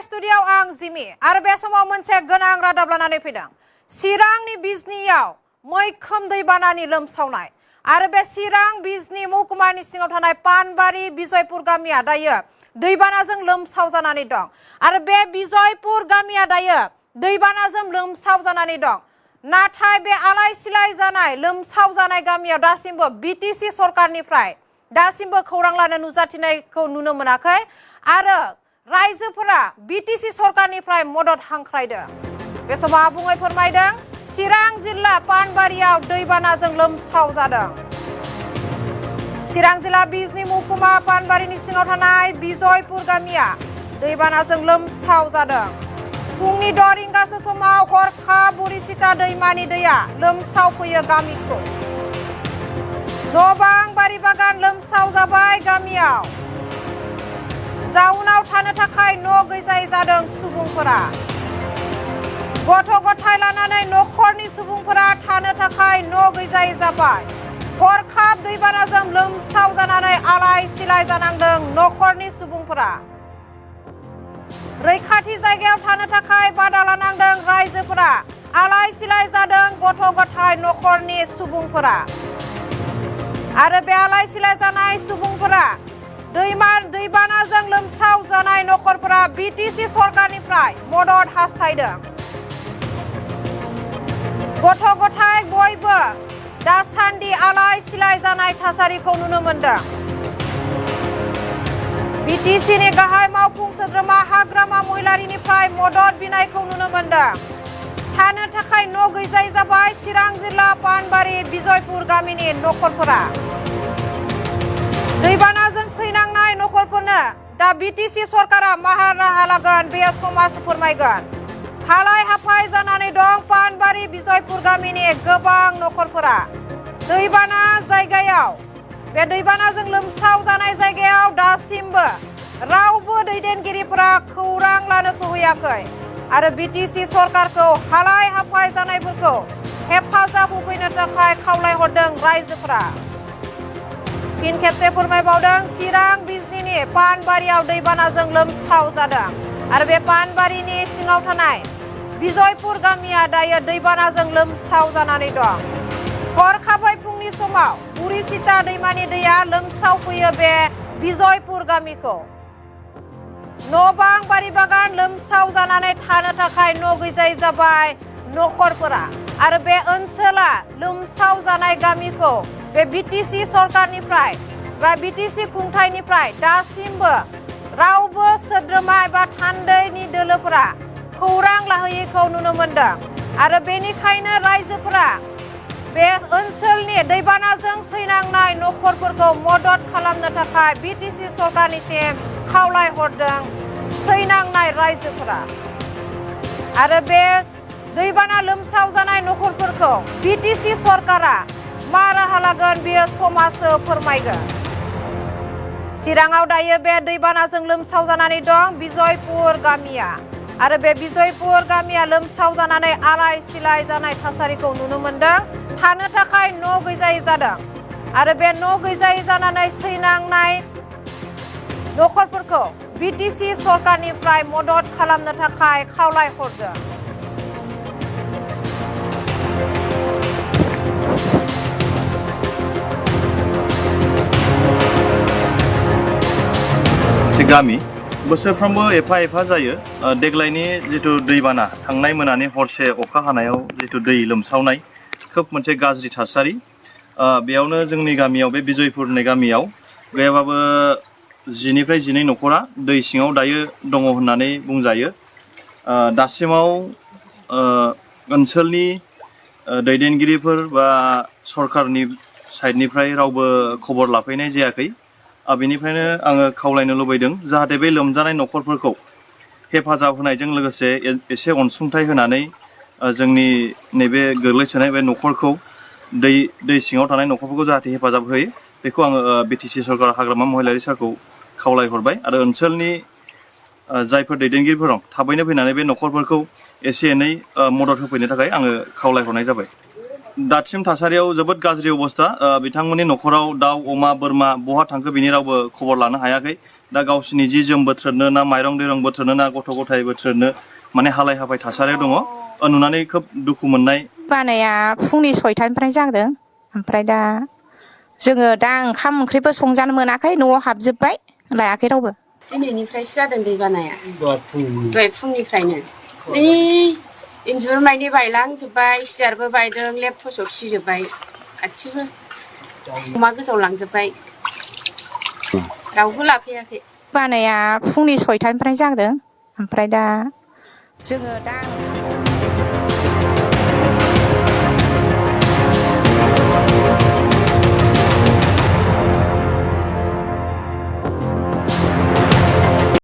स्टुडिय'आव आं जिमि आरो बे समाव मोनसे गोनां रादाब लानानै फैदों। चिरांनि बिजनीयाव मैखोम दैबानानि लोमसावनाय आरो बे चिरां बिजनी महकुमानि सिङाव थानाय पानबारि बिजयपुर गामिया दायो दैबानाजों लोमसाव जानानै दं आरो बे बिजयपुर गामिया दायो दैबानाजों लोमसाव जानानै दं। नाथाय बे आलाय सिलाय जानाय लोमसाव जानाय गामियाव दासिमबो बिटिसि सरकारनिफ्राय दासिमबो खौरां लानो नुजाथिनायखौ नुनो मोनाखै आरो रायजोफोरा बिटिसि सरकारनिफ्राय मदद हांख्रायदों। बे समाव आबुङै फोरमायदों चिरां जिल्ला पानबारियाव दैबानाजों लोमसाव जादों। चिरां जिल्ला बिजनी महकुमा पानबारिनि सिङाव थानाय बिजयपुर गामिया दैबानाजों लोमसाव जादों। फुंनि 6 रिंगासो समाव हरखाब बुरिसिता दैमानि दैया लोमसाव फैयो गामिखौ। न' बां बारि बागान लोमसाव जाबाय गामियाव। जाउनाव थानो थाखाय न' गैजायै जादों सुबुंफोरा। गथ' गथाय लानानै नखरनि सुबुंफोरा थानो थाखाय न' गैजायै जाबाय। हरखाब दैबानाजों लोमसाव जानानै आलाय सिलाय जानांदों नखरनि सुबुंफोरा। रैखाथि जायगायाव थानो थाखाय बादा लानांदों रायजोफोरा। आलाय सिलाय जादों गथ' गथाय नखरनि सुबुंफोरा आरो बे आलाय सिलाय जानाय सुबुंफोरा दैबानाजों लोमसाव जानाय नखरफोरा बिटिसि सरकारनिफ्राय मदद हास्थायदों। गथ' गथाय बयबो दासान्दि आलाय सिलाय जानाय थासारिखौ नुनो मोनदों। बिटिसिनि गाहाय मावफुं सोद्रोमा हाग्रामा महिलारिनिफ्राय मदद बिनायखौ नुनो मोनदों। थानो थाखाय न' गैजायै जाबाय चिरां जिल्ला पानबारि बिजयपुर गामिनि नखरफोरा। दैबानाजों सैनांनाय नखरफोरनो दा बिटिसि सरकारा मा राहा लागोन बे समाज फोरमायगोन। हालाय हाफाय जानानै दं पानबारि बिजयपुर गामिनि गोबां नखरफोरा। दैबाना जायगायाव बे दैबानाजों लोमसाव जानाय जायगायाव दासिमबो रावबो दैदेनगिरिफोरा खौरां लानो सहैयाखै आरो बिटिसि सरकारखौ हालाय हाफाय जानायफोरखौ हेफाजाब होफैनो थाखाय खावलायहरदों रायजोफोरा। फिन खेबसे फोरमायबावदों चिरां बिजनीनि पानबारियाव दैबानाजों लोमसाव जादों आरो बे पानबारिनि सिङाव थानाय बिजयपुर गामिया दायो दैबानाजों लोमसाव जानानै दं। हरखाबै फुंनि समाव बुरिसिता दैमानि दैया लोमसाव फैयो बे बिजयपुर गामिखौ। न' बां बारि बागान लोमसाव जानानै थानो थाखाय न' गैजायै जाबाय नखरफोरा आरो बे ओनसोला लोमसाव जानाय गामिखौ बे बिटिसि सरकारनिफ्राय बा बिटिसि खुंथायनिफ्राय दासिमबो रावबो सोद्रोमा एबा थान्दैनि दोलोफोरा खौरां लाहैयैखौ नुनो मोनदों आरो बेनिखायनो रायजोफोरा बे ओनसोलनि दैबानाजों सैनांनाय नखरफोरखौ मदद खालामनो थाखाय बिटिसि सरकारनिसिम खावलायहरदों सैनांनाय रायजोफोरा आरो बे दैबाना लोमसाव जानाय नखरफोरखौ बिटिसि सरकारा मा राहा लागोन बेयो समाजो फोरमायगोन। चिराङाव दायो बे दैबानाजों लोमसाव जानानै दं बिजयपुर गामिया आरो बे बिजयपुर गामिया लोमसाव जानानै आलाय सिलाय जानाय थासारिखौ नुनो मोनदों। थानो थाखाय न' गैजायै जादों आरो बे न' गैजायै जानानै सैनांनाय नखरफोरखौ बिटिसि सरकारनिफ्राय मदद खालामनो थाखाय खावलायहरदों। गामि बोसोरफ्रोमबो एफा एफा जायो। देग्लायनि जिथु दैबाना थांनाय मोनानि हरसे अखा हानायाव जिथु दै लोमसावनाय खोब मोनसे गाज्रि थासारि। बेयावनो जोंनि गामियाव बे बिजयपुर होननाय गामियाव गैयाबाबो 10 निफ्राय 12 नखरा दै सिङाव दायो दङ होननानै बुंजायो। दासिमाव ओनसोलनि दैदेनगिरिफोर बा सरकारनि साइडनिफ्राय रावबो खबर लाफैनाय जायाखै। बेनिफ्रायनो आङो खावलायनो लुबैदों जाहाथे बे लोमजानाय नखरफोरखौ हेफाजाब होनायजों लोगोसे एसे अनसुंथाइ होनानै जोंनि नैबे गोग्लैसोनाय बे नखरखौ दै सिङाव थानाय नखरफोरखौ जाहाथे हेफाजाब होयो बेखौ आङो बिटिसि सरकार हाग्रामा महिलारि सारखौ खावलायहरबाय आरो ओनसोलनि जायफोर दैदेनगिरिफोर दं थाबैनो फैनानै बे नखरफोरखौ एसे एनै मदद होफैनो थाखाय आङो खावलायहरनाय जाबाय। दासिम थासारियाव जोबोद गाज्रि अबस्था। बिथांमोननि नखराव दाउ अमा बोरमा बहा थांखो बिनि रावबो खबर लानो हायाखै। दा गावसिनि जि जोम बोथ्रोदनो ना माइरं दैरं बोथ्रोदनो ना गथ' गथाय बोथ्रोदनो माने हालाय हाफाय थासारियाव दङ नुनानै खोब दुखु मोननाय। बानाया फुंनि 6टानिफ्राय जादों ओमफ्राय दा जोङो दा ओंखाम ओंख्रिबो संजानो मोनाखै न'आव हाबजोब्बाय लायाखै रावबो। दिनैनिफ्रायसो जादों दै बानाया दहाय फुंनिफ्रायनो नै इन्जुर मानि बायलांजोब्बाय सियारबो बायदों लेप थसब सिजोब्बाय गासिबो अमा गोजावलांजोब्बाय रावबो लाफैयाखै। बानाया फुंनि 6टानिफ्राय जादों ओमफ्राय दा जोङो दा